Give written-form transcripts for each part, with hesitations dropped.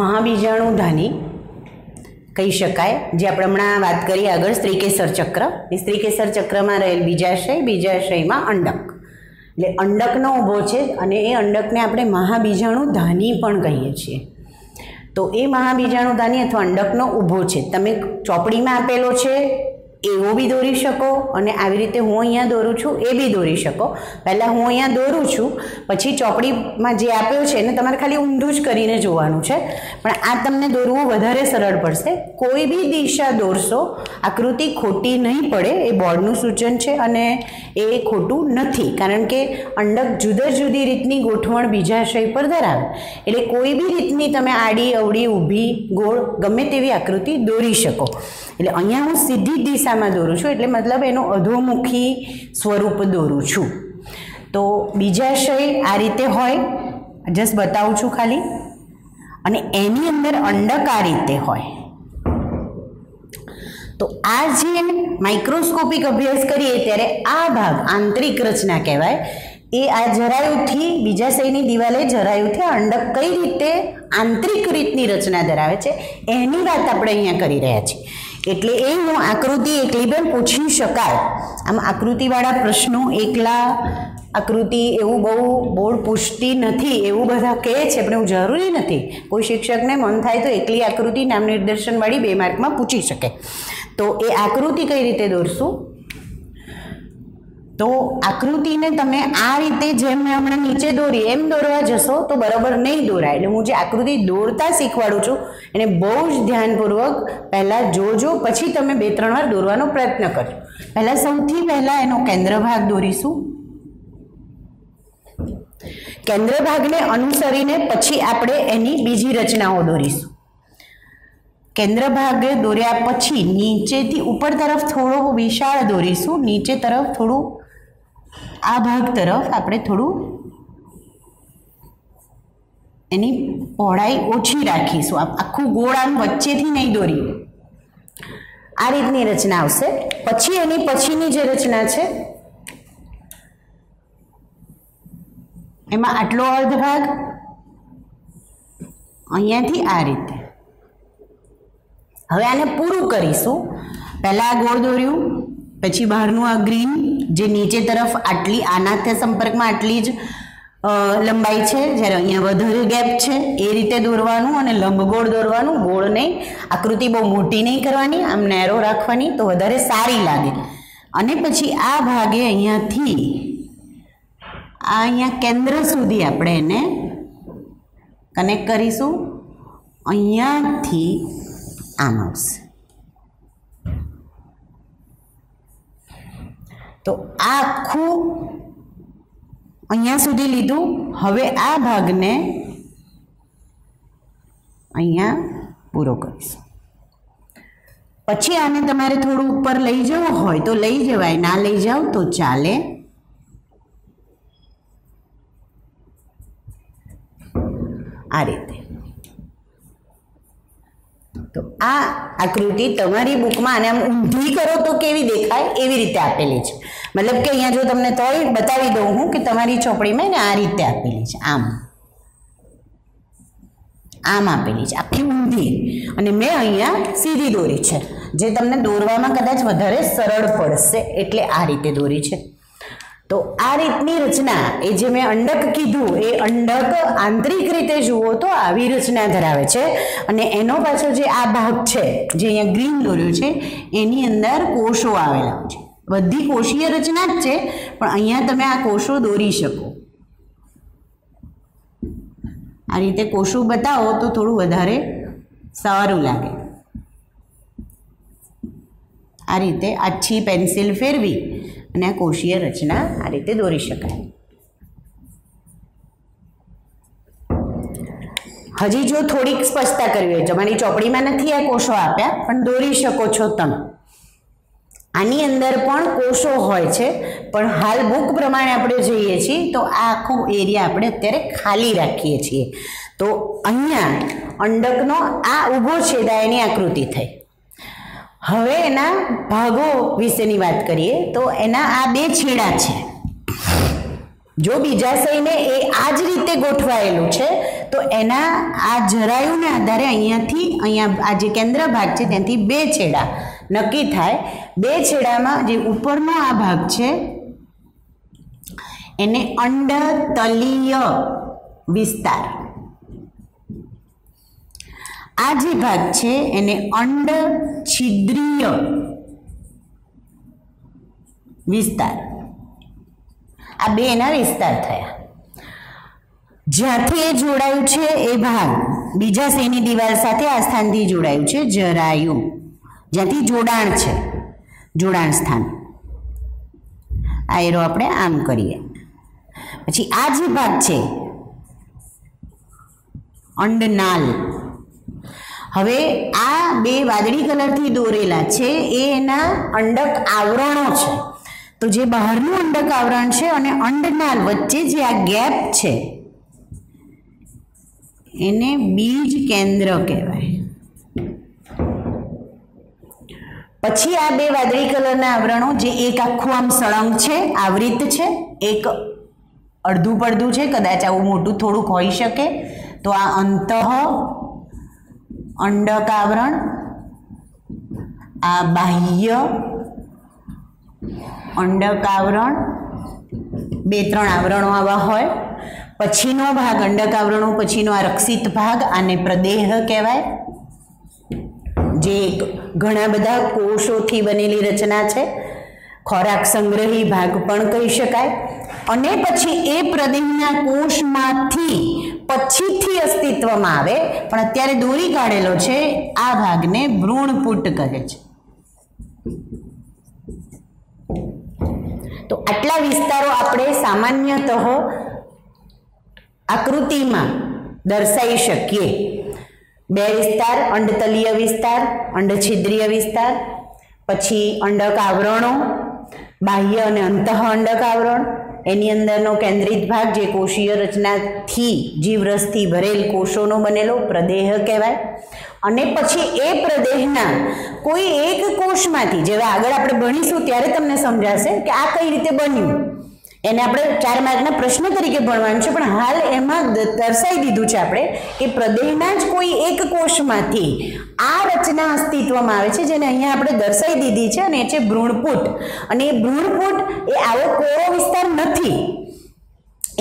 મહાબીજાણુધાની કહી શકાય, જે આપણે હમણાં વાત કરી આગળ સ્ત્રીકેસર ચક્ર. એ સ્ત્રીકેસર ચક્રમાં રહેલ બીજાશય, બીજાશયમાં અંડક, એટલે અંડકનો ઊભો છે અને એ અંડકને આપણે મહાબીજાણુધાની પણ કહીએ છીએ. તો એ મહાબીજાણુધાની અથવા અંડકનો ઊભો છે, તમે ચોપડીમાં આપેલો છે એવો બી દોરી શકો અને આવી રીતે હું અહીંયા દોરું છું એ બી દોરી શકો. પહેલાં હું અહીંયા દોરું છું, પછી ચોપડીમાં જે આપ્યો છે એને તમારે ખાલી ઊંધું જ કરીને જોવાનું છે, પણ આ તમને દોરવું વધારે સરળ પડશે. કોઈ બી દિશા દોરશો આકૃતિ ખોટી નહીં પડે, એ બોર્ડનું સૂચન છે અને એ ખોટું નથી, કારણ કે અંડક જુદા જુદી રીતની ગોઠવણ બીજાશય પર ધરાવે, એટલે કોઈ બી રીતની તમે આડી અવળી ઊભી ગોળ ગમે તેવી આકૃતિ દોરી શકો. એટલે અહીંયા હું સીધી દિશામાં દોરું છું, એટલે મતલબ એનું અધોમુખી સ્વરૂપ દોરું છું. તો બીજાશય આ રીતે હોય, જસ્ટ બતાવું છું ખાલી, અને એની અંદર અંડક આ રીતે હોય. તો આ જે માઇક્રોસ્કોપિક અભ્યાસ કરીએ ત્યારે આ ભાગ આંતરિક રચના કહેવાય. એ આ જરાયુથી બીજાશયની દિવાલે જરાયુથી અંડક કઈ રીતે આંતરિક રીતની રચના ધરાવે છે એની વાત આપણે અહીંયા કરી રહ્યા છીએ. એટલે એ હું આકૃતિ એકલી પણ પૂછી શકાય. આમ આકૃતિવાળા પ્રશ્નો એકલા આકૃતિ એવું બહુ બોર્ડ પૂછતી નથી એવું બધા કહે છે, પણ એવું જરૂરી નથી. કોઈ શિક્ષકને મન થાય તો એકલી આકૃતિ નામ નિર્દેશનવાળી 2 માર્કમાં પૂછી શકે. તો એ આકૃતિ કઈ રીતે દોરશું? તો આકૃતિને તમે આ રીતે જેમ મેં હમણાં નીચે દોરી એમ દોરવા જશો તો બરાબર નહીં દોરાય. એટલે હું જે આકૃતિ દોરતા શીખવાડું છું એને બહુ જ ધ્યાનપૂર્વક પહેલાં જોજો, પછી તમે 2-3 વાર દોરવાનો પ્રયત્ન કરજો. પહેલાં સૌથી પહેલાં એનો કેન્દ્ર ભાગ દોરીશું. કેન્દ્ર ભાગને અનુસરીને પછી આપણે એની બીજી રચનાઓ દોરીશું. કેન્દ્ર ભાગ દોર્યા પછી નીચેથી ઉપર તરફ થોડો વિશાળ દોરીશું, નીચે તરફ થોડું આ ભાગ તરફ આપણે થોડું એની પહોળાઈ ઓછી રાખીશું. આખું ગોળ આમ વચ્ચેથી નહીં દોરી, આ રીતની રચના આવશે. પછી એની પછીની જે રચના છે એમાં આટલો અર્ધ ભાગ અહીંયાથી આ રીતે. હવે આને પૂરું કરીશું. પહેલાં આ ગોળ દોર્યું, પછી બહારનું આ ગ્રીન જે નીચે તરફ આટલી આના સંપર્કમાં આટલી જ લંબાઈ છે, જ્યારે અહીંયા વધારે ગેપ છે એ રીતે દોરવાનું અને લંબગોળ દોરવાનું, ગોળ નહીં. આકૃતિ બહુ મોટી નહીં કરવાની, આમ નેરો રાખવાની તો વધારે સારી લાગે. અને પછી આ ભાગે અહીંયાથી અહીંયા કેન્દ્ર સુધી આપણે એને કનેક્ટ કરીશું. અહીંયાથી આમ આવશે. તો આ આખું અહીંયા સુધી લીધું. હવે આ ભાગને અહીંયા પૂરો કરીશું. પછી આને તમારે થોડું ઉપર લઈ જવું હોય તો લઈ જવાય, ના લઈ જાઓ તો ચાલે. આ રીતે. તો આ આકૃતિ તમારી બુકમાં આને આમ ઊંધી કરો તો કેવી દેખાય એવી રીતે આપેલી છે. મતલબ કે અહીંયા જો તમને તોય બતાવી દઉં હું કે તમારી ચોપડીમાં એને આ રીતે આપેલી છે, આમ આમ આપેલી છે, આખી ઊંધી. અને મેં અહીંયા સીધી દોરી છે, જે તમને દોરવામાં કદાચ વધારે સરળ પડશે એટલે આ રીતે દોરી છે. તો આ રીતની રચના, એ જે મેં અંડક કીધું એ અંડક આંતરિક રીતે જુઓ તો આવી રચના ધરાવે છે. અને એનો પાછો જે આ ભાગ છે જે અહીંયા ગ્રીન દોર્યું છે એની અંદર કોષો આવેલા છે. બધી કોષીય રચના જ છે, પણ અહીંયા તમે આ કોષો દોરી શકો. આ રીતે કોષો બતાવો તો થોડું વધારે સારું લાગે. આ રીતે આછી પેન્સિલ ફેરવી અને આ કોષીય રચના આ રીતે દોરી શકાય. હજી જો થોડીક સ્પષ્ટતા કરવી હોય, તમારી ચોપડીમાં નથી આ કોષો આપ્યા, પણ દોરી શકો છો તમે. આની અંદર પણ કોષો હોય છે, પણ હાલ બુક પ્રમાણે આપણે જોઈએ છીએ તો આ આખો એરિયા આપણે અત્યારે ખાલી રાખીએ છીએ. તો અહીંયા અંડકનો આ ઊભો છેદા એની આકૃતિ થઈ. હવે એના ભાગો વિશેની વાત કરીએ તો એના આ 2 છેડા છે. જો બીજાશયને એ આ જ રીતે ગોઠવાયેલું છે તો એના આ જરાયુને આધારે અહીંયાથી અહીંયા આ જે કેન્દ્ર ભાગ છે ત્યાંથી બે છેડા નક્કી થાય. બે છેડામાં જે ઉપરનો આ ભાગ છે એને અંડતલીય વિસ્તાર, આ જે ભાગ છે એને અંડછિદ્રીય વિસ્તાર. આ બે એના વિસ્તાર થયા. જ્યાંથી એ જોડાયું છે એ ભાગ બીજા શેની દિવાલ સાથે આ સ્થાનથી જોડાયું છે જરાયુ, જ્યાંથી જોડાણ છે, જોડાણ સ્થાન. આ એરો આપણે આમ કરીએ. પછી આ જે ભાગ છે અંડનાલ. હવે આ બે વાદળી કલરથી દોરેલા છે એ એના અંડક આવરણો છે. તો જે બહારનું અંડક આવરણ છે અને અંડનાલ વચ્ચે જે આ ગેપ છે એને બીજ કેન્દ્ર કહેવાય. પછી આ બે વાદળી કલરના આવરણો જે એક આખું આમ સળંગ છે, આવૃત છે, એક અડધું પડધું છે, કદાચ આવું મોટું થોડુંક હોઈ શકે. તો આ અંતઃ અંડક આવરણ, આ બાહ્ય અંડક આવરણ, બે ત્રણ આવરણો આવા હોય. પછીનો ભાગ અંડક આવરણો પછીનો આ રક્ષિત ભાગ આને પ્રદેહ કહેવાય, જે ઘણા બધા કોષોથી બનેલી રચના છે, ખોરાક સંગ્રહી ભાગ પણ કહી શકાય. અને પછી એ પ્રદેહના કોષમાંથી પછીથી અસ્તિત્વમાં આવે, પણ અત્યારે દોરી કાઢેલો છે આ ભાગને ભ્રૂણપુટ કહે છે. તો આટલા વિસ્તારો આપણે સામાન્યતઃ આકૃતિમાં દર્શાવી શકીએ. બે વિસ્તાર, અંડતલીય વિસ્તાર, અંડછિદ્રીય વિસ્તાર, પછી અંડક આવરણો, બાહ્ય અને અંતઃ અંડક આવરણ, એની અંદરનો કેન્દ્રિત ભાગ જે કોષીય રચનાથી જીવરસથી ભરેલ કોષોનો બનેલો પ્રદેહ કહેવાય. અને પછી એ પ્રદેહના કોઈ એક કોષમાંથી, જેવા આગળ આપણે ભણીશું ત્યારે તમને સમજાશે કે આ કઈ રીતે બન્યું, એને આપણે 4 માર્કના પ્રશ્ન તરીકે ભણવાનું છે. પણ હાલ એમાં દર્શાવી દીધું છે આપણે કે પ્રદેહના જ કોઈ એક કોષમાંથી આ રચના અસ્તિત્વમાં આવે છે, જેને અહીંયા આપણે દર્શાવી દીધી છે, અને એ છે ભ્રૂણપુટ. અને એ ભ્રૂણપુટ એ આવો કોરો વિસ્તાર નથી.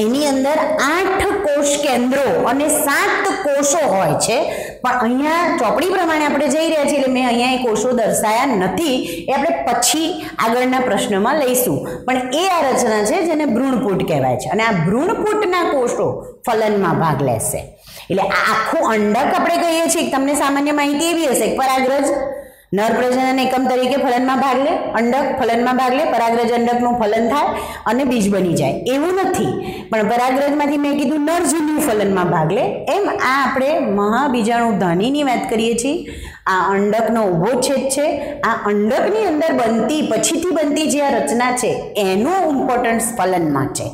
એની અંદર 8 કોષ કેન્દ્રો અને 7 કોષો હોય છે. પણ અહીંયા ચોપડી પ્રમાણે આપણે જઈ રહ્યા છીએ એટલે મેં અહીંયા એ કોષો દર્શાયા નથી. એ આપણે પછી આગળના પ્રશ્નમાં લઈશું. પણ એ આ રચના છે જેને ભ્રૂણપુટ કહેવાય છે. અને આ ભ્રૂણપુટના કોષો ફલનમાં ભાગ લેશે. એટલે આ આખું અંડક આપણે કહીએ છીએ, તમને સામાન્ય માહિતી એવી હશે કે પરાગરજ નર પ્રજનન એકમ તરીકે ફલનમાં ભાગ લે, અંડક ફલનમાં ભાગ લે, પરાગરજ અંડકનું ફલન થાય અને બીજ બની જાય. એવું નથી, પણ પરાગરજમાંથી મેં કીધું નરજન્યુ ફલનમાં ભાગ લે. એમ આ આપણે મહાબીજાણુધણીની વાત કરીએ છીએ. આ અંડકનો ઊભો છેદ છે. આ અંડકની અંદર બનતી પછીથી બનતી જે આ રચના છે એનું ઇમ્પોર્ટન્સ ફલનમાં છે.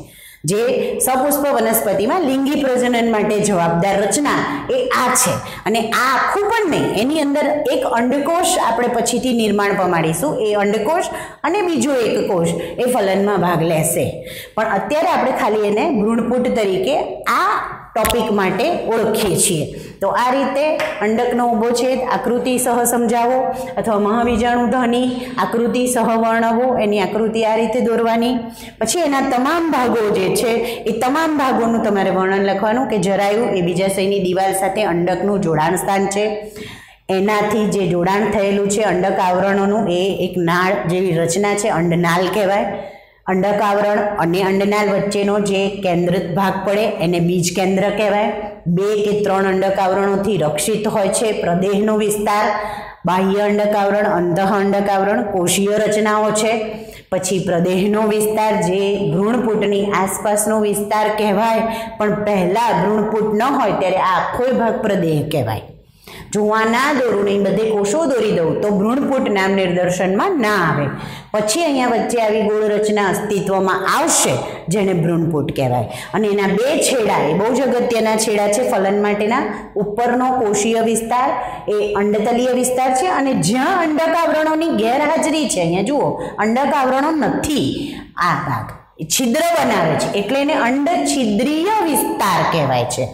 જે સપુષ્પ વનસ્પતિમાં લિંગી પ્રજનન માટે જવાબદાર રચના એ આ છે. અને આ આખું પણ નહીં, એની અંદર એક અંડકોષ આપણે પછીથી નિર્માણ પમાડીશું. એ અંડકોષ અને બીજો એક કોષ એ ફલનમાં ભાગ લેશે. પણ અત્યારે આપણે ખાલી એને ભ્રૂણપુટ તરીકે આ ટોપિક માટે ઓળખીએ છીએ. તો આ રીતે અંડકનો ઊભો છેદ આકૃતિ સહ સમજાવો, અથવા મહાબીજાણુધણી આકૃતિ સહ વર્ણવો. એની આકૃતિ આ રીતે દોરવાની. પછી એના તમામ ભાગો જે છે એ તમામ ભાગોનું તમારે વર્ણન લખવાનું કે જરાયુ એ બીજાશયની દિવાલ સાથે અંડકનું જોડાણ સ્થાન છે. એનાથી જે જોડાણ થયેલું છે અંડક આવરણોનું એ એક નાળ જેવી રચના છે, અંડનાલ કહેવાય. અંડક આવરણ અને અંડનાલ વચ્ચેનો જે કેન્દ્રિત ભાગ પડે એને બીજ કેન્દ્ર કહેવાય. 2 કે 3 અંડક આવરણોથી રક્ષિત હોય છે પ્રદેહનો વિસ્તાર. બાહ્ય અંડક આવરણ, અંતઃ અંડક આવરણ કોષીય રચનાઓ છે. પછી પ્રદેહનો વિસ્તાર જે ભ્રૂણપુટની આસપાસનો વિસ્તાર કહેવાય. પણ પહેલાં ભ્રૂણપુટ ન હોય ત્યારે આ આખો ભાગ પ્રદેહ કહેવાય. જો આ ના દોરું નહીં, બધે કોષો દોરી દઉં તો ભ્રૂણપુટ નામ નિદર્શનમાં ના આવે. પછી અહીંયા વચ્ચે આવી ગોળ રચના અસ્તિત્વમાં આવશે જેને ભ્રૂણપુટ કહેવાય. અને એના 2 છેડા એ બહુ જ અગત્યના છેડા છે ફલન માટેના. ઉપરનો કોષીય વિસ્તાર એ અંડતલીય વિસ્તાર છે, અને જ્યાં અંડક આવરણોની ગેરહાજરી છે, અહીંયા જુઓ અંડક આવરણો નથી, આ ભાગ છિદ્ર બનાવે છે એટલે એને અંડછિદ્રીય વિસ્તાર કહેવાય છે.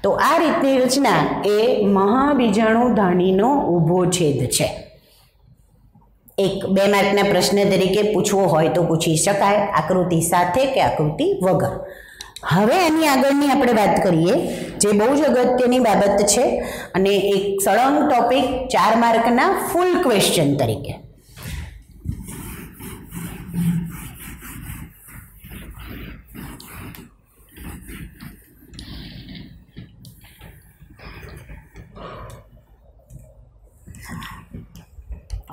તો આ રીતની રચના એ મહાબીજાણુધાનીનો ઊભો છેદ છે. એક 2 માર્કના પ્રશ્ન તરીકે પૂછવો હોય તો પૂછી શકાય, આકૃતિ સાથે કે આકૃતિ વગર. હવે આની આગળની આપણે વાત કરીએ જે બહુ જ અગત્યની બાબત છે અને એક સળંગ ટોપિક 4 માર્કના ફૂલ ક્વેશ્ચન તરીકે.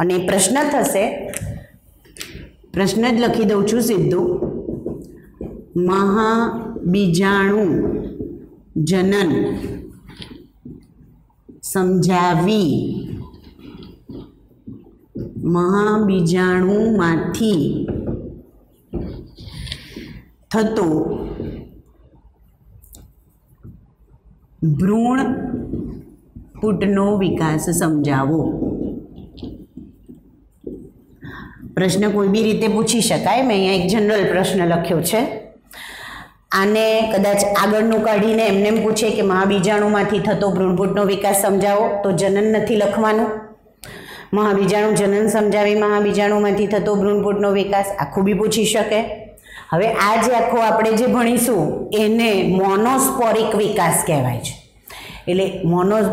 અને પ્રશ્ન થશે, પ્રશ્ન જ લખી દઉં છું સીધું, મહાબીજાણુ જનન સમજાવી મહાબીજાણુમાંથી થતો ભ્રૂણ પુટનો વિકાસ સમજાવો. પ્રશ્ન કોઈ બી રીતે પૂછી શકાય. મેં અહીંયા એક જનરલ પ્રશ્ન લખ્યો છે. આને કદાચ આગળનું કાઢીને એમને એમ પૂછે કે મહાબીજાણુમાંથી થતો ભ્રૂણપુટનો વિકાસ સમજાવો, તો જનન નથી લખવાનું. મહાબીજાણુ જનન સમજાવી મહાબીજાણુમાંથી થતો ભ્રૂણપુટનો વિકાસ આખું બી પૂછી શકે. હવે આ જે આખો આપણે જે ભણીશું એને મોનોસ્પોરિક વિકાસ કહેવાય છે. એટલે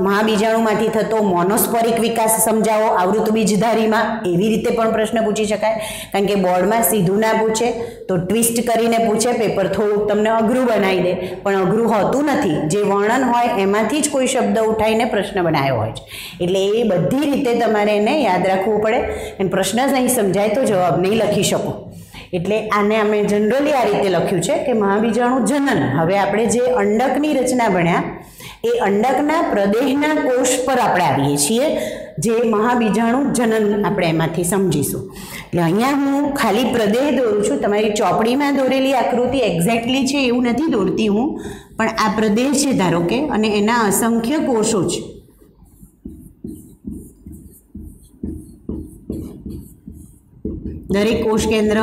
મહાબીજાણુમાંથી થતો મોનોસ્પોરિક વિકાસ સમજાવો આવૃત બીજધારીમાં, એવી રીતે પણ પ્રશ્ન પૂછી શકાય. કારણ કે બોર્ડમાં સીધું ના પૂછે તો ટ્વિસ્ટ કરીને પૂછે, પેપર થોડુંક તમને અઘરું બનાવી દે, પણ અઘરું હોતું નથી. જે વર્ણન હોય એમાંથી જ કોઈ શબ્દ ઉઠાવીને પ્રશ્ન બનાવ્યો હોય છે. એટલે એ બધી રીતે તમારે એને યાદ રાખવું પડે. અને પ્રશ્ન નહીં સમજાય તો જવાબ નહીં લખી શકો. એટલે આને અમે જનરલી આ રીતે લખ્યું છે કે મહાબીજાણુ જનન. હવે આપણે જે અંડકની રચના ભણ્યા એ અંડકના પ્રદેહના કોષ પર આપણે આવીએ છીએ, જે મહાબીજાણુ જનન આપણે એમાંથી સમજીશું. એટલે અહીંયા હું ખાલી પ્રદેહ દોરું છું. તમારી ચોપડીમાં દોરેલી આકૃતિ એક્ઝેક્ટલી છે એવું નથી દોરતી હું, પણ આ પ્રદેહ છે ધારો કે, અને એના અસંખ્ય કોષો છે. દરેક કોષ કેન્દ્ર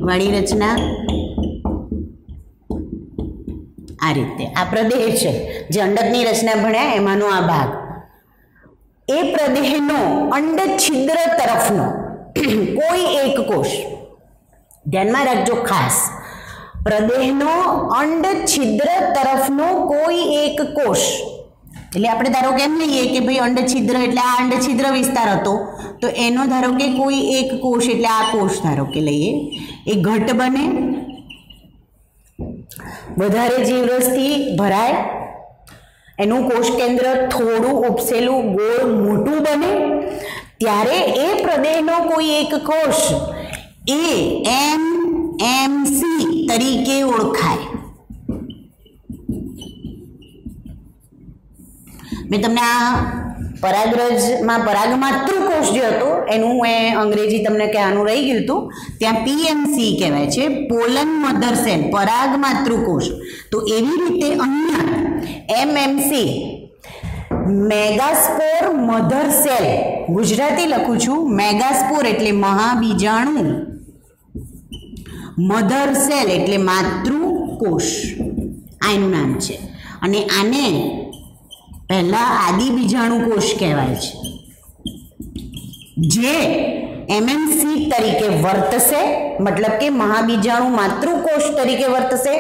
વાળી રચના આ રીતે. આ પ્રદેહ છે જે અંડકની રચના ભણ્યા એમાંનો આ ભાગ. એ પ્રદેહનો અંડછિદ્ર તરફનો કોઈ એક કોષ, ધ્યાનમાં રાખજો ખાસ, પ્રદેહનો અંડછિદ્ર તરફનો કોઈ એક કોષ. એટલે આપણે ધારો કે એમ લઈએ કે ભાઈ અંડછિદ્ર એટલે આ અંડછિદ્ર વિસ્તાર હતો, તો એનો ધારો કે કોઈ એક કોષ એટલે આ કોષ ધારો કે લઈએ, એ ઘટ બને, વધારે જીવરસથી ભરાય, એનું કોષ કેન્દ્ર થોડું ઉપસેલું ગોળ મોટું બને, ત્યારે એ પ્રદેહનો કોઈ એક કોષ એ એમએમસી તરીકે ઓળખાય. મેં તમને આ પરાગરજમાં પરાગમાતૃકોષ જે હતો એનું અંગ્રેજી તમને કહેવાનું રહી ગયું હતું, ત્યાં પીએમસી કહેવાય છે, પોલન મધર સેલ, પરાગમાતૃકોષ. તો એવી રીતે અહીંયા એમએમસી મેગાસ્પોર મધર સેલ, ગુજરાતી લખું છું, મેગાસ્પોર એટલે મહાબીજાણુ, મધર સેલ એટલે માતૃકોષ, આ એનું નામ છે. અને આને પહેલા આદિબીજાણુ કોષ કહેવાય છે, જે એમએમસી તરીકે વર્તશે, મતલબ કે મહાબીજાણુ માતૃકોષ તરીકે વર્તશે.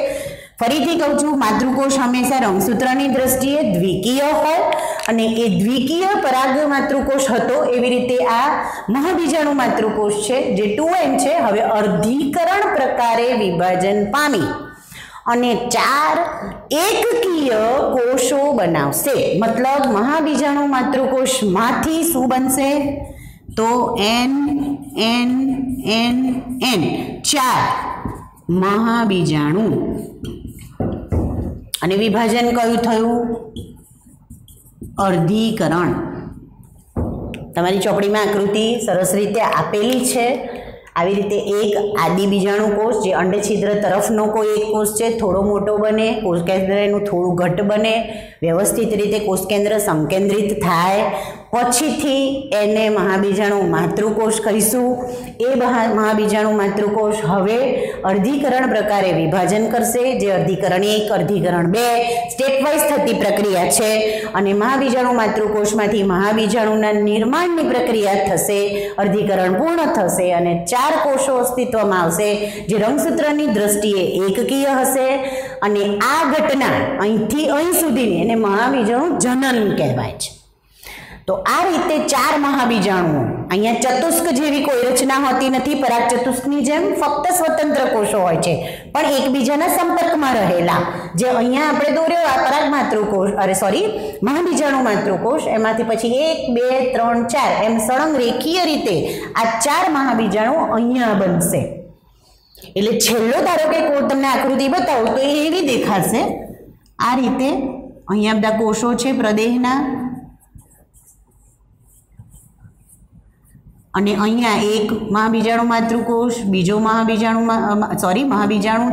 ફરીથી કહું છું, માતૃકોષ હંમેશા રંગસૂત્રની દ્રષ્ટિએ દ્વિકીય હોય, અને એ દ્વિકીય પરાગ માતૃકોષ હતો. એવી રીતે આ મહાબીજાણુ માતૃકોષ છે જે 2n છે, હવે અર્ધીકરણ પ્રકારે વિભાજન પામી અને 4 એકકીય કોષો બનાવશે. મતલબ મહાબીજાણુ માતૃકોષમાંથી શું બનશે? તો n 4 મહાબીજાણુ. અને વિભાજન કયું થયું? અર્ધીકરણ. તમારી ચોપડીમાં આકૃતિ સરસ રીતે આપેલી છે. આવી રીતે એક આદિબીજાણુ કોષ જે અંડછિદ્ર તરફનો કોઈ એક કોષ છે, થોડો મોટો બને, કોષ કેન્દ્ર એનું થોડું ઘટ બને, વ્યવસ્થિત રીતે કોષ કેન્દ્ર સંકેન્દ્રિત થાય, પછીથી એને મહાબીજાણુ માતૃકોષ કહીશું। એ મહાબીજાણુ માતૃકોષ હવે અર્ધીકરણ પ્રકારે વિભાજન કરશે, જે અર્ધીકરણ 1, અર્ધીકરણ 2 સ્ટેપ વાઇઝ થતી પ્રક્રિયા છે। અને મહાબીજાણુ માતૃકોષમાંથી મહાબીજાણુના નિર્માણની પ્રક્રિયા થશે, અર્ધીકરણ પૂર્ણ થશે અને 4 કોષો અસ્તિત્વમાં આવશે, જે રંગસૂત્રની દ્રષ્ટિએ એકકીય હશે। અને આ ઘટના અહીંથી અહીં સુધીની એને મહાબીજાણુ જનન કહેવાય છે। તો આ રીતે 4 મહાબીજાણુઓ, અહીંયા ચતુષ્ક જેવી કોઈ રચના હોતી નથી, પરાગ ચતુષ્કની જેમ ફક્ત સ્વતંત્ર કોષો હોય છે પણ એકબીજાના સંપર્કમાં રહેલા, જે અહીંયા આપણે દોર્યો આ પરાગ માતૃકોષ મહાબીજાણુ માતૃકોષ, એમાંથી પછી 1 2 3 4 એમ સળંગ રેખીય રીતે આ 4 મહાબીજાણુ અહીંયા બનશે। એટલે છેલ્લો ધારો કે તમને આકૃતિ બતાવું તો એવી દેખાશે, આ રીતે અહીંયા બધા કોષો છે પ્રદેહના, અને અહીંયા એક મહાબીજાણુ માતૃકોષ, બીજો મહાબીજાણુ,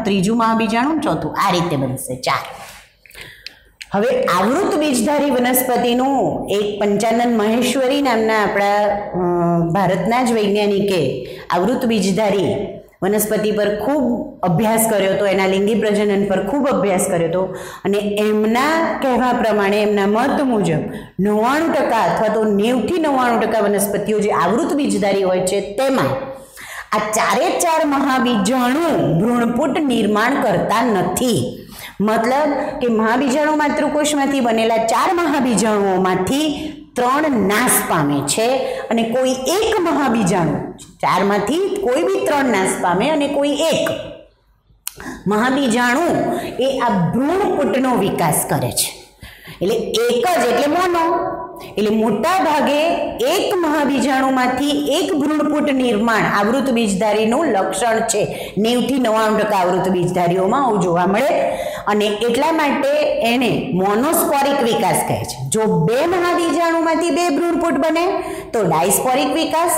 ત્રીજું મહાબીજાણુ, ચોથું, આ રીતે બનશે 4। હવે આવૃત બીજધારી વનસ્પતિનું એક પંચાનન મહેશ્વરી નામના આપણા ભારતના જ વૈજ્ઞાનિકે આવૃત બીજધારી વનસ્પતિ પર ખૂબ અભ્યાસ કર્યો હતો, એના લિંગી પ્રજનન પર ખૂબ અભ્યાસ કર્યો હતો અને એમના કહેવા પ્રમાણે, એમના મત મુજબ 99% અથવા તો 90 થી 99% વનસ્પતિઓ જે આવૃત બીજધારી હોય છે તેમાં આ 4 મહાબીજાણુ ભ્રૂણપુટ નિર્માણ કરતા નથી। મતલબ કે મહાબીજાણુ માતૃકોષમાંથી બનેલા 4 મહાબીજાણુઓમાંથી 3 નાશ પામે છે અને કોઈ એક મહાબીજાણુ, 4 માંથી કોઈ બી 3 નાશ પામે અને કોઈ એક મહાબીજાણુ એ આ ભ્રૂણપુટનો વિકાસ કરે છે। એટલે એક જ એટલે મોનો, એટલે મોટા ભાગે એક મહાબીજાણુમાંથી એક ભ્રૂણપુટ નિર્માણ આવૃત બીજધારીનું લક્ષણ છે। 90 થી 99% આવૃત બીજધારીઓમાં આવું જોવા મળે અને એટલા માટે એને મોનોસ્પોરિક વિકાસ કહે છે। જો 2 મહાબીજાણુમાંથી 2 ભ્રૂણપુટ બને તો ડાયસ્પોરિક વિકાસ,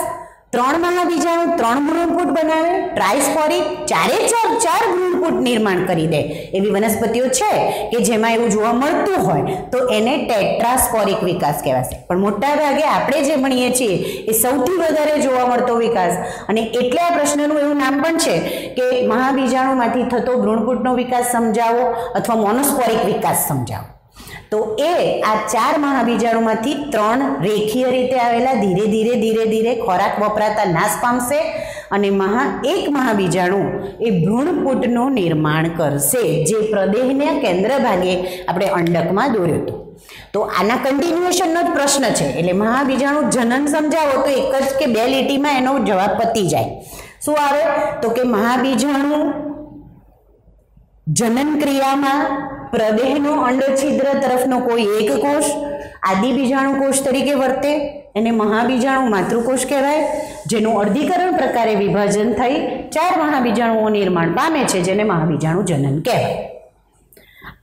3 મહાબીજાણુ 3 ભ્રૂણપુટ બનાવે, ટ્રાયસ્પોરિક 4 ભ્રૂણપુટ નિર્માણ કરી દે એવી વનસ્પતિઓ છે કે જેમાં એવું જોવા મળતું હોય તો એને ટેટ્રાસ્પોરિક વિકાસ કહેવાશે। પણ મોટા ભાગે આપણે જે ભણીએ છીએ એ સૌથી વધારે જોવા મળતો વિકાસ, અને એટલે આ પ્રશ્નનું એવું નામ પણ છે કે મહાબીજાણુમાંથી થતો ભ્રૂણપુટનો વિકાસ સમજાવો અથવા મોનોસ્પોરિક વિકાસ સમજાવો। તો એ આ 4 મહાબીજાણુમાંથી 3 રેખીય રીતે આવેલા ધીરે ધીરે ખોરાક વપરાતા નાશ પામશે અને એક મહાબીજાણુ એ ભ્રૂણપુટનું નિર્માણ કરશે, જે પ્રદેહના કેન્દ્ર ભાગે આપણે અંડકમાં દોર્યું હતું। તો આના કન્ટિન્યુએશનનો જ પ્રશ્ન છે, એટલે મહાબીજાણુ જનન સમજાવો તો એક જ કે 2 લીટીમાં એનો જવાબ પતી જાય। શું આવે તો કે મહાબીજાણુ જનન ક્રિયામાં પ્રદેહનો અંડછિદ્ર તરફનો કોઈ એક કોષ આદિબીજાણુ કોષ તરીકે વર્તે, એને મહાબીજાણુ માતૃકોષ કહેવાય, જેનું અર્ધીકરણ પ્રકારે વિભાજન થઈ 4 મહાબીજાણુઓ નિર્માણ પામે છે, જેને મહાબીજાણુ જનન કહેવાય।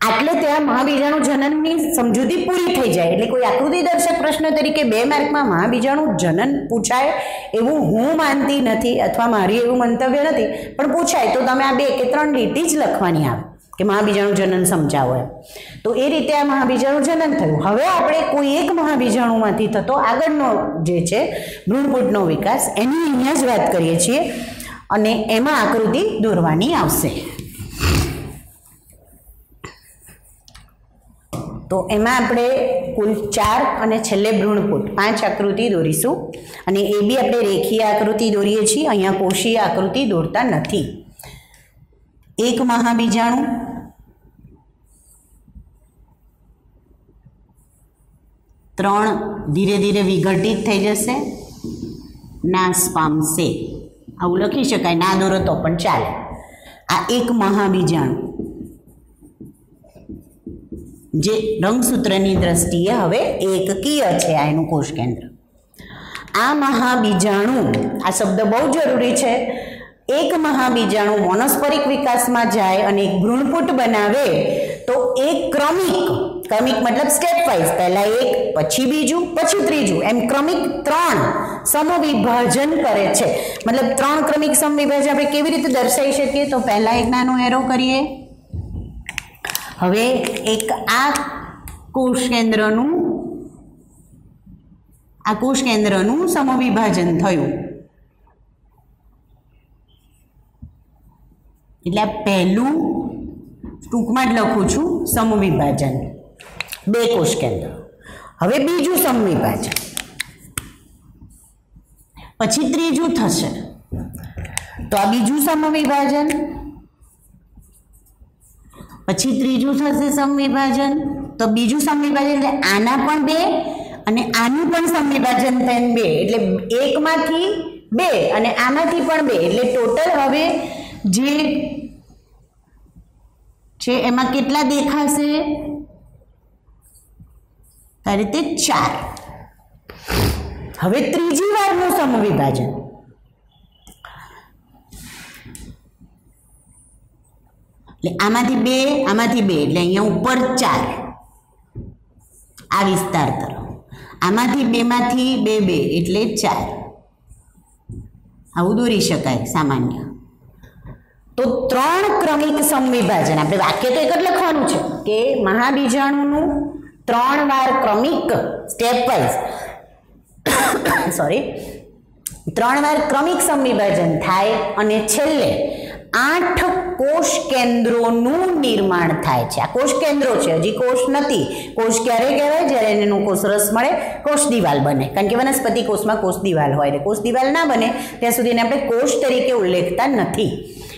આટલે ત્યાં મહાબીજાણુ જનનની સમજૂતી પૂરી થઈ જાય। એટલે કોઈ આકૃતિ દર્શક પ્રશ્ન તરીકે 2 માર્કમાં મહાબીજાણુ જનન પૂછાય એવું હું માનતી નથી અથવા મારી એવું મંતવ્ય નથી, પણ પૂછાય તો તમે આ 2 કે 3 લીટી જ લખવાની આવે કે મહાબીજાણુ જનન સમજાવો એમ। તો એ રીતે આ મહાબીજાણુ જનન થયું। હવે આપણે કોઈ એક મહાબીજાણુમાંથી થતો આગળનો જે છે ભ્રૂણપુટનો વિકાસ, એની અહીંયા જ વાત કરીએ છીએ અને એમાં આકૃતિ દોરવાની આવશે। તો એમાં આપણે કુલ 4 અને છેલ્લે ભ્રૂણપુટ 5 આકૃતિ દોરીશું અને એ બી આપણે રેખીય આકૃતિ દોરીએ છીએ, અહીંયા કોષીય આકૃતિ દોરતા નથી। એક મહાબીજાણુ, ત્રણ ધીરે ધીરે વિઘટિત થઈ જશે, નાશ પામશે, આવું લખી શકાય, ના દોરો તો પણ ચાલે। આ એક મહાબીજાણુ જે રંગસૂત્રની દ્રષ્ટિએ હવે એકકીય છે, આ એનું કોષ કેન્દ્ર। આ મહાબીજાણુ, આ શબ્દ બહુ જરૂરી છે, એક મહાબીજાણુ મોનોસ્પોરિક વિકાસમાં જાય અને એક ભ્રૂણપુટ બનાવે તો એક ક્રમિક મતલબ સ્ટેપ વાઇઝ, પહેલા એક, પછી બીજું, પછી ત્રીજું, એમ ક્રમિક 3 સમવિભાજન કરે છે। મતલબ 3 ક્રમિક સમવિભાજન આપણે કેવી રીતે દર્શાવી શકીએ તો પહેલા એક નાનો એરો કરીએ, હવે એક આ કોષ કેન્દ્રનું આ કોષ કેન્દ્રનું સમવિભાજન થયું. એટલે આ પહેલું ટૂંકમાં જ લખું છું સમવિભાજન, 2 કોષ કેન્દ્ર. હવે બીજું સમવિભાજન, પછી ત્રીજું થશે. તો આ બીજું સમવિભાજન, પછી ત્રીજું થશે સમવિભાજન. તો બીજું સમવિભાજન એટલે આના પણ 2 અને આનું પણ સમવિભાજન થઈને 2, એટલે એકમાંથી 2 અને આમાંથી પણ 2, એટલે ટોટલ હવે જે છે એમાં કેટલા દેખાશે? આ રીતે 4. હવે ત્રીજી વારનું સમવિભાજન, એટલે આમાંથી 2 આમાંથી 2, એટલે અહીંયા ઉપર 4 આ વિસ્તાર તરફ, આમાંથી 2 માંથી 2 એટલે 4. આવું દોરી શકાય સામાન્ય. તો 3 ક્રમિક સમવિભાજન, આપણે વાક્ય તો એક જ લખવાનું છે કે મહાબીજાણુનું 3 વાર ક્રમિક સ્ટેપ વાઇઝ 3 વાર ક્રમિક સમવિભાજન થાય અને છેલ્લે 8 કોષ કેન્દ્રોનું નિર્માણ થાય છે. આ કોષ કેન્દ્રો છે, હજી કોષ નથી. કોષ ક્યારે કહેવાય? જ્યારે એનું કોષ રસ મળે, કોષ દિવાલ બને. કારણ કે વનસ્પતિ કોષમાં કોષ દિવાલ હોય, એટલે કોષ દિવાલ ના બને ત્યાં સુધી આપણે કોષ તરીકે ઉલ્લેખતા નથી.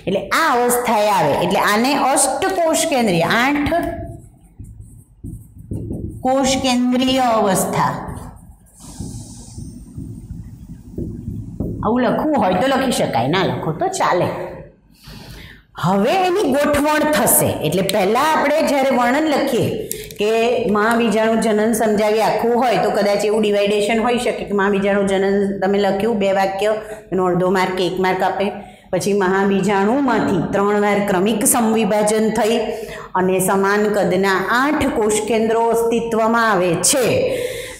એટલે આ અવસ્થાએ આવે એટલે આને અષ્ટકોષ કેન્દ્રીય, 8 કોષ કેન્દ્રીય અવસ્થા. આવું લખવું હોય તો લખી શકાય, ના લખો તો ચાલે. હવે એની ગોઠવણ થશે. એટલે પહેલાં આપણે જ્યારે વર્ણન લખીએ કે મહાબીજાણુ જનન સમજાવી આખું હોય તો કદાચ એવું ડિવાઇડેશન હોઈ શકે કે મહાબીજાણુ જનન તમે લખ્યું 2 વાક્ય, એનો અડધો માર્ક 1 માર્ક આપે. પછી મહાબીજાણુમાંથી 3 વાર ક્રમિક સમવિભાજન થઈ અને સમાન કદના 8 કોષ કેન્દ્રો અસ્તિત્વમાં આવે છે.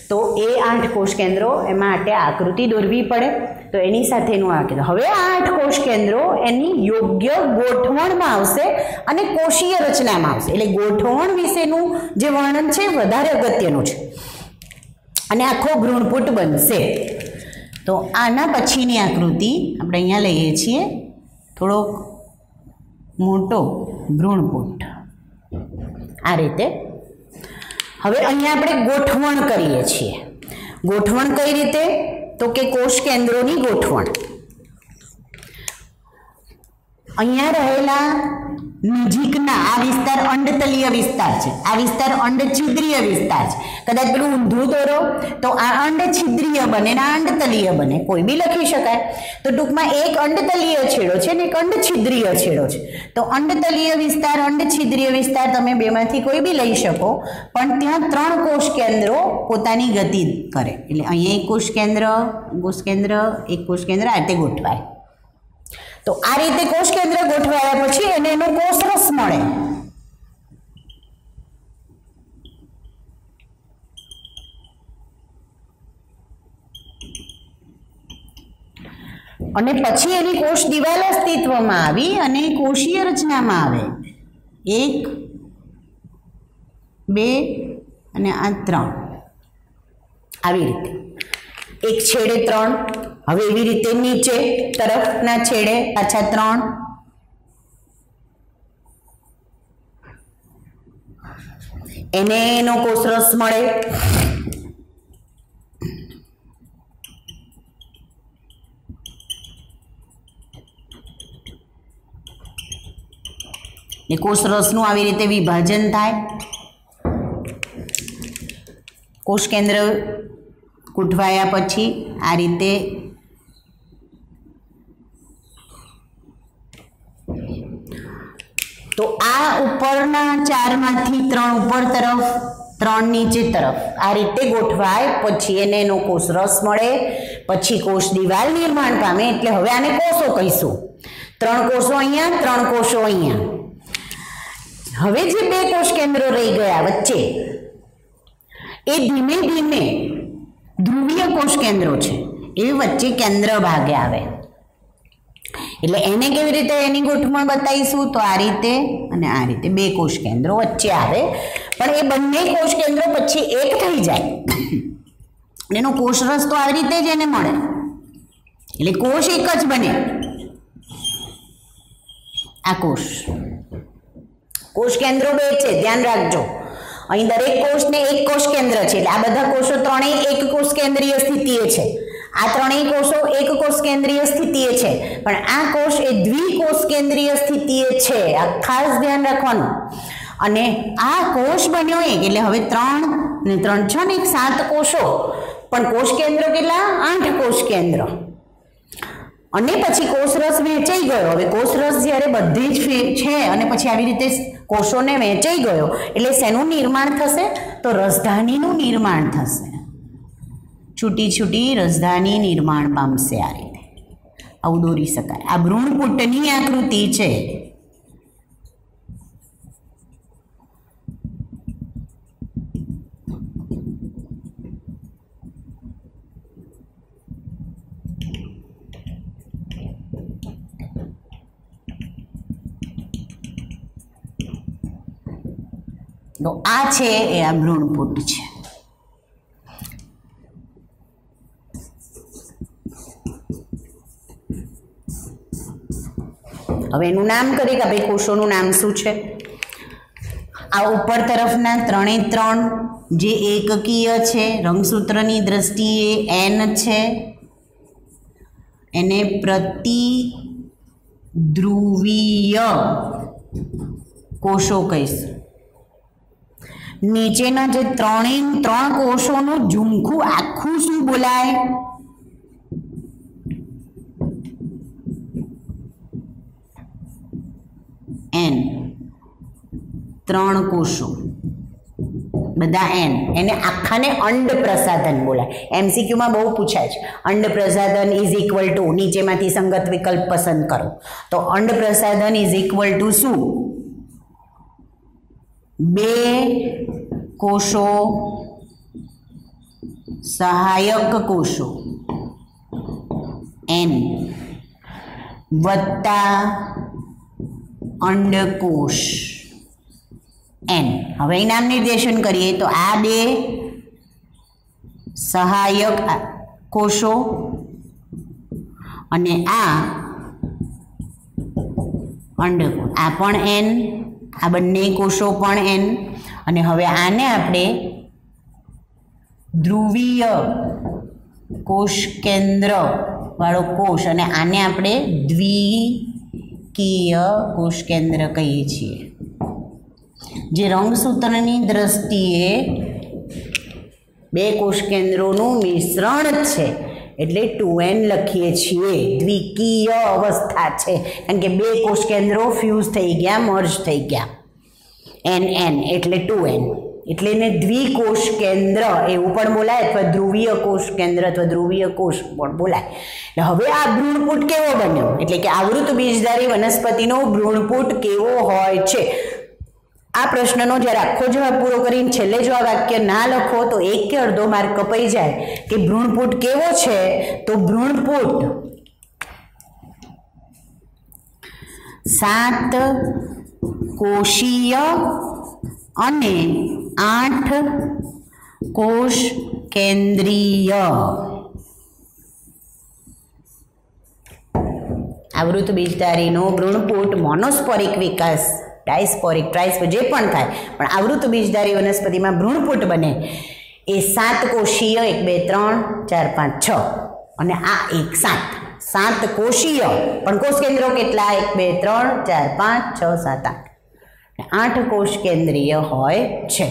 તો એ 8 કોષ કેન્દ્રો એમાં માટે આકૃતિ દોરવી પડે. તો એની સાથેનું આ કીધું. હવે આ 8 કોષ કેન્દ્રો એની યોગ્ય ગોઠવણમાં આવશે અને કોષીય રચનામાં આવશે. એટલે ગોઠવણ વિશેનું જે વર્ણન છે વધારે અગત્યનું છે અને આખો ભ્રૂણપુટ બનશે. તો આના પછીની આકૃતિ આપણે અહીંયા લઈએ છીએ, થોડોક મોટો ભ્રૂણપુટ આ રીતે. હવે અહીંયા આપણે ગોઠવણ કરીએ છીએ. ગોઠવણ કઈ રીતે? તો કે કોષ કેન્દ્રોની ગોઠવણ. અહીંયા રહેલા નજીકના આ વિસ્તાર અંડતલીય વિસ્તાર છે, આ વિસ્તાર અંડછિદ્રીય વિસ્તાર છે. કદાચ પેલું ઊંધું દોરો તો આ અંડછિદ્રીય બને ને આ અંડતલીય બને, કોઈ બી લખી શકાય. તો ટૂંકમાં એક અંડતલીય છેડો છે ને એક અંડછિદ્રીય છેડો છે. તો અંડતલીય વિસ્તાર, અંડછિદ્રીય વિસ્તાર તમે બેમાંથી કોઈ બી લઈ શકો, પણ ત્યાં 3 કોષ કેન્દ્રો પોતાની ગતિ કરે. એટલે અહીંયા એક કોષ કેન્દ્ર, એક કોષ કેન્દ્ર આ રીતે ગોઠવાય. તો આ રીતે કોષ કેન્દ્ર ગોઠવાયા પછી એને એનો કોષ રસ મળે. અને પછી એની કોષ દિવાલ અસ્તિત્વમાં આવી અને કોષીય રચનામાં આવે. 1 2 અને આ 3 આવી રીતે એક છેડે 3. હવે એવી રીતે નીચે તરફના છેડે પાછા 3. એને એનો કોષરસ મળે. એ કોષરસનું આવી રીતે વિભાજન થાય. કોષ કેન્દ્ર ગોઠવાયા પછી આ રીતે તો આ ઉપરના 4માંથી 3 ઉપર તરફ, 3 નીચે તરફ આ રીતે ગોઠવાય. પછી એને એનો કોષ રસ મળે, પછી કોષ દિવાલ નિર્માણ પામે. એટલે હવે આને કોષો કહીશું. 3 કોષો અહીંયા, 3 કોષો અહીંયા. હવે જે 2 કોષ કેન્દ્રો રહી ગયા વચ્ચે એ ધીમે ધીમે ધ્રુવીય કોષ કેન્દ્રો છે, એ વચ્ચે કેન્દ્ર ભાગે આવે. એટલે એને કેવી રીતે એની ગોઠવણ બતાવીશું? તો આ રીતે અને આ રીતે 2 કોષ કેન્દ્રો વચ્ચે આવે. પણ એ બંને કોષ કેન્દ્રો પછી એક થઈ જાય એનો કોષરસ તો આવી રીતે જ એને મળે, એટલે કોષ એક જ બને. આ કોષ કેન્દ્રો બે છે, ધ્યાન રાખજો. અહીં દરેક કોષને એક કોષ કેન્દ્ર છે, એટલે આ બધા કોષો ત્રણેય એક કોષ કેન્દ્રીય સ્થિતિએ છે. આ ત્રણેય કોષો એક કોષ કેન્દ્રીય સ્થિતિએ છે, પણ આ કોષ એ દ્વિકોષ કેન્દ્રીય સ્થિતિએ છે. આ ખાસ ધ્યાન રાખવાનું. અને આ કોષ બન્યો એક, એટલે હવે 3 ને 3 6 ને 7 કોષો, પણ કોષ કેન્દ્ર કેટલા? 8 કોષ કેન્દ્ર. અને પછી કોષરસ વહેંચાઈ ગયો. હવે કોષરસ જ્યારે બધી જ છે અને પછી આવી રીતે કોષોને વહેંચાઈ ગયો, એટલે શેનું નિર્માણ થશે? તો રસધાનીનું નિર્માણ થશે. છૂટી છૂટી રસધાની નિર્માણ પામશે. આ રીતે આવું દોરી શકાય. આ ભ્રૂણપુટની આકૃતિ છે. તો આ છે એ આ ભ્રૂણપુટ છે. હવે એનું નામ કરીએ કે ભાઈ કોષોનું નામ શું છે. આ ઉપર તરફના 3 એ 3 જે એકકીય છે, રંગસૂત્રની દ્રષ્ટિએ n છે, એને પ્રતિધ્રુવીય કોષો કહીશું. નીચેના જે 3 એ 3 કોષોનું ઝુમખું આખું શું બોલાય? n. 3 કોષો બધા n, એને આખાને અંડ પ્રસાધન બોલાય. MCQ માં બહુ પૂછાય છે. અંડ પ્રસાધન ઇઝ ઇક્વલ ટુ, નીચેમાંથી સંગત વિકલ્પ પસંદ કરો. તો અંડ પ્રસાધન ઇઝ ઇક્વલ ટુ શું? 2 કોષો સહાયક કોષો n વત્તા અંડકોષ n. હવે નામ નિર્દેશન કરીએ તો આ 2 સહાયક કોષો અને આ અંડકોષ, આ પણ n, આ બંને કોષો પણ n. અને હવે આને આપણે ધ્રુવીય કોષ કેન્દ્ર વાળો કોષ, અને આને આપણે દ્વિકીય કોષ કેન્દ્ર કહીએ છીએ. જે રંગસૂત્રની દ્રષ્ટિએ 2 કોષ કેન્દ્રોનું મિશ્રણ છે, એટલે 2n લખીએ છીએ. દ્વિકીય અવસ્થા છે, કારણ કે 2 કોષ કેન્દ્રો ફ્યુઝ થઈ ગયા, મર્જ થઈ ગયા. n એટલે 2n, એટલે એને દ્વિકોષ કેન્દ્ર એવું પણ બોલાય, અથવા ધ્રુવીય કોષ કેન્દ્ર અથવા ધ્રુવીય કોષ પણ બોલાય. હવે આ ભ્રૂણપુટ કેવો બન્યો? એટલે કે આવૃત બીજધારી વનસ્પતિનો ભ્રૂણપુટ કેવો હોય છે? આ પ્રશ્નનો જ્યારે આખો જવાબ પૂરો કરીને છેલ્લે જો આ વાક્ય ના લખો તો 1 કે અડધો માર્ક કપાઈ જાય. કે ભ્રૂણપુટ કેવો છે? તો ભ્રૂણપુટ 7 કોષીય અને 8 કોષ કેન્દ્રીય. આવૃત બીજધારીનો ભ્રૂણપુટ મોનોસ્પોરિક વિકાસ, ડાયસ્પોરિક, ટ્રાયસ્પોરિક જે પણ થાય, પણ આવૃત બીજધારી વનસ્પતિમાં ભ્રૂણપુટ બને એ 7 કોષીય 1 2 3 4 5 6 અને આ 1 7 કોષીય, પણ કોષ કેન્દ્રો કેટલા? 1 2 3 4 5 6 7 8 કોષ કેન્દ્રીય હોય છે.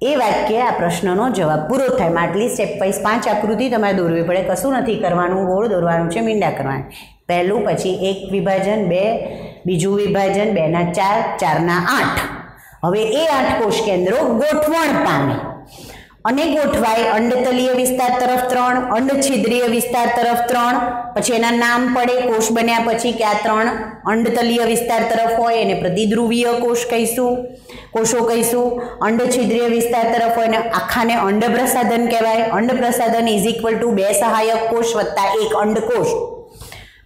એ વાક્ય આ પ્રશ્નનો જવાબ પૂરો થાય. આટલી સ્ટેપ વાઇઝ 5 આકૃતિ તમારે દોરવી પડે. કશું નથી કરવાનું, ગોળ દોરવાનું છે, મીંડા કરવાના. પહેલું, પછી 1 વિભાજન, 2 બીજું વિભાજન, 2 ના 4, 4 ના 8. હવે એ 8 કોષ કેન્દ્રો ગોઠવણ પામે અને ગોઠવાય અંડતલીય વિસ્તાર તરફ 3, અંડછિદ્રીય વિસ્તાર તરફ 3, પછી એના નામ પડે કોષ બન્યા પછી કે આ 3 અંડતલીય વિસ્તાર તરફ હોય એને પ્રતિધ્રુવીય કોષ કહીશું, કોષો કહીશું. અંડછિદ્રીય વિસ્તાર તરફ હોય ને આખાને અંડપ્રસાધન કહેવાય. અંડપ્રસાધન ઇઝ ઇક્વલ ટુ 2 સહાયક કોષ વત્તા 1 અંડકોષ.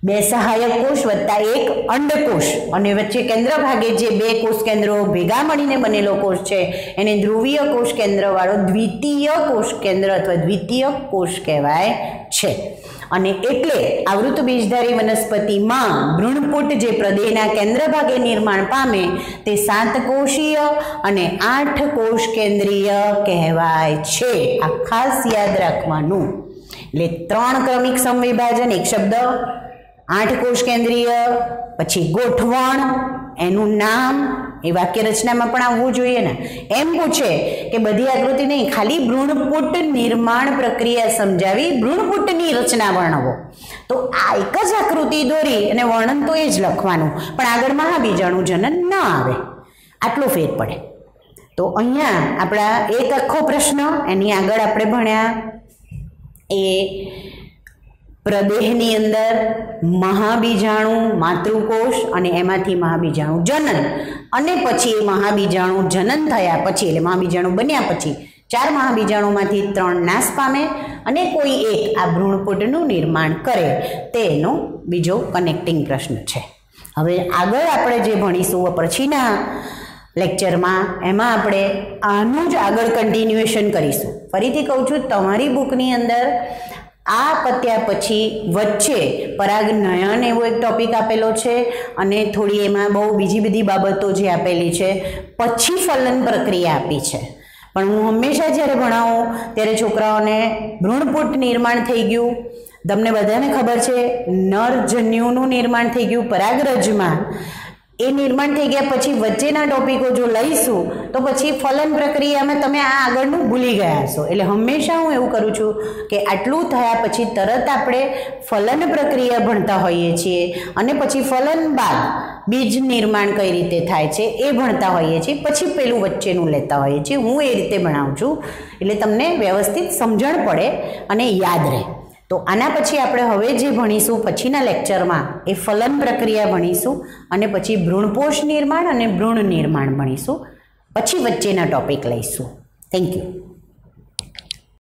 2 સહાયક કોષ વત્તા 1 અંડકોષ અને વચ્ચે કેન્દ્ર ભાગે જે 2 કોષ કેન્દ્રો ભેગા મળીને બનેલો કોષ છે એને ધ્રુવીય કોષ કેન્દ્રવાળો દ્વિતીય કોષ કેન્દ્ર અથવા દ્વિતીય કોષ કહેવાય છે. અને એટલે આવૃત બીજધારી વનસ્પતિમાં ભ્રૂણપુટ જે પ્રદેહના કેન્દ્ર ભાગે નિર્માણ પામે તે 7 કોષીય અને 8 કોષ કેન્દ્રીય કહેવાય છે. આ ખાસ યાદ રાખવાનું. એટલે 3 ક્રમિક સમવિભાજન, એક શબ્દ, 8 કોષ કેન્દ્રીય, પછી ગોઠવણ, એનું નામ, એ વાક્ય રચનામાં પણ આવવું જોઈએ ને. એમ પૂછે કે બધી આકૃતિ નહીં, ખાલી ભ્રૂણપુટ નિર્માણ પ્રક્રિયા સમજાવી ભ્રૂણપુટની રચના વર્ણવો. તો આ એક જ આકૃતિ દોરી અને વર્ણન તો એ જ લખવાનું, પણ આગળ મહાબીજાણુ જનન ન આવે, આટલો ફેર પડે. તો અહીંયા આપણા એક આખો પ્રશ્ન, એની આગળ આપણે ભણ્યા એ પ્રદેહની અંદર મહાબીજાણુ માતૃકોષ અને એમાંથી મહાબીજાણુ જનન, અને પછી એ મહાબીજાણુ જનન થયા પછી એટલે મહાબીજાણુ બન્યા પછી 4 મહાબીજાણુમાંથી 3 નાશ પામે અને કોઈ એક આ ભ્રૂણપુટનું નિર્માણ કરે, તેનો બીજો કનેક્ટિંગ પ્રશ્ન છે. હવે આગળ આપણે જે ભણીશું પછીના લેક્ચરમાં એમાં આપણે આનું જ આગળ કન્ટિન્યુએશન કરીશું. ફરીથી કહું છું, તમારી બુકની અંદર આ પત્યા પછી વચ્ચે પરાગનયન એવો એક ટોપિક આપેલો છે અને થોડી એમાં બહુ બીજી બધી બાબતો જે આપેલી છે, પછી ફલન પ્રક્રિયા આપી છે. પણ હું હંમેશા જ્યારે ભણાવું ત્યારે છોકરાઓને ભ્રૂણપુટ નિર્માણ થઈ ગયું, તમને બધાને ખબર છે નરજન્યુનું નિર્માણ થઈ ગયું પરાગરજમાં, એ નિર્માણ થઈ ગયા પછી વચ્ચેના ટોપિકો જો લઈશું તો પછી ફલન પ્રક્રિયામાં તમે આ આગળનું ભૂલી ગયા હશો. એટલે હંમેશા હું એવું કરું છું કે આટલું થયા પછી તરત આપણે ફલન પ્રક્રિયા ભણતા હોઈએ છીએ અને પછી ફલન બાદ બીજ નિર્માણ કઈ રીતે થાય છે એ ભણતા હોઈએ છીએ, પછી પેલું વચ્ચેનું લેતા હોઈએ છીએ. હું એ રીતે ભણાવું છું એટલે તમને વ્યવસ્થિત સમજણ પડે અને યાદ રહે. તો આના પછી આપણે હવે જે ભણીશું પછીના લેક્ચરમાં એ ફલન પ્રક્રિયા ભણીશું અને પછી ભ્રૂણપોષ નિર્માણ અને ભ્રૂણ નિર્માણ ભણીશું, પછી વચ્ચેના ટોપિક લઈશું. Thank you.